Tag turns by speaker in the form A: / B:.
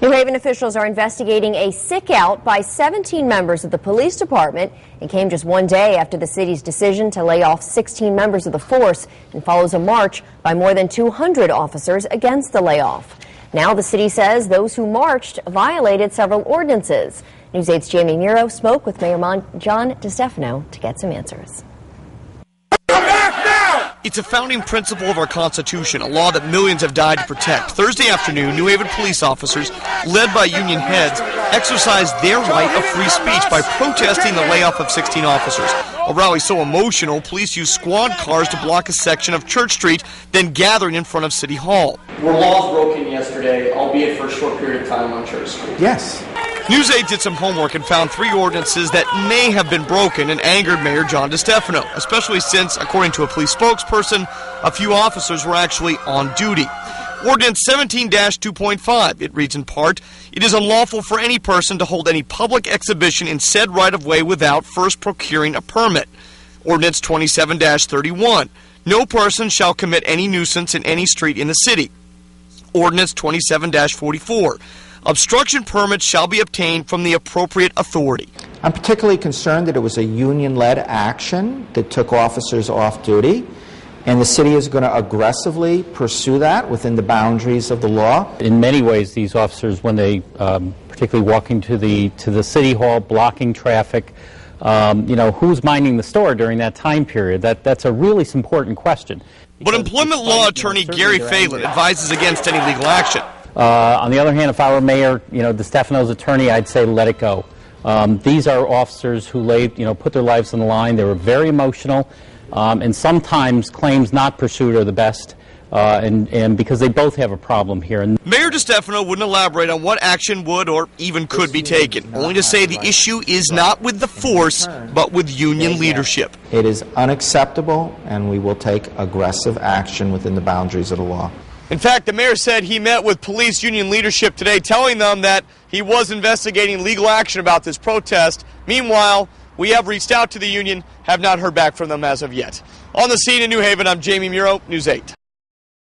A: New Haven officials are investigating a sick-out by 17 members of the police department. It came just one day after the city's decision to lay off 16 members of the force and follows a march by more than 200 officers against the layoff. Now the city says those who marched violated several ordinances. News 8's Jamie Muro spoke with Mayor John DeStefano to get some answers.
B: It's a founding principle of our Constitution, a law that millions have died to protect. Thursday afternoon, New Haven police officers, led by union heads, exercised their right of free speech by protesting the layoff of 16 officers. A rally so emotional, police used squad cars to block a section of Church Street, then gathering in front of City Hall.
C: Were laws broken yesterday, albeit for a short period of time on Church Street?
D: Yes.
B: News 8 did some homework and found 3 ordinances that may have been broken and angered Mayor John DeStefano, especially since, according to a police spokesperson, a few officers were actually on duty. Ordinance 17-2.5, it reads in part, "It is unlawful for any person to hold any public exhibition in said right-of-way without first procuring a permit." Ordinance 27-31, "No person shall commit any nuisance in any street in the city." Ordinance 27-44, "Obstruction permits shall be obtained from the appropriate authority."
D: I'm particularly concerned that it was a union-led action that took officers off duty, and the city is going to aggressively pursue that within the boundaries of the law.
E: In many ways, these officers, when they particularly walking to the city hall, blocking traffic, who's minding the store during that time period? That's a really important question.
B: But employment law attorney Gary Phelan advises against any legal action.
E: On the other hand, if I were Mayor, DeStefano's attorney, I'd say let it go. These are officers who put their lives on the line. They were very emotional, and sometimes claims not pursued are the best, and because they both have a problem here. And
B: Mayor DeStefano wouldn't elaborate on what action would or even could be taken, only to say the issue is not with the force, but with union leadership.
D: It is unacceptable, and we will take aggressive action within the boundaries of the law.
B: In fact, the mayor said he met with police union leadership today, telling them that he was investigating legal action about this protest. Meanwhile, we have reached out to the union, have not heard back from them as of yet. On the scene in New Haven, I'm Jamie Muro, News 8.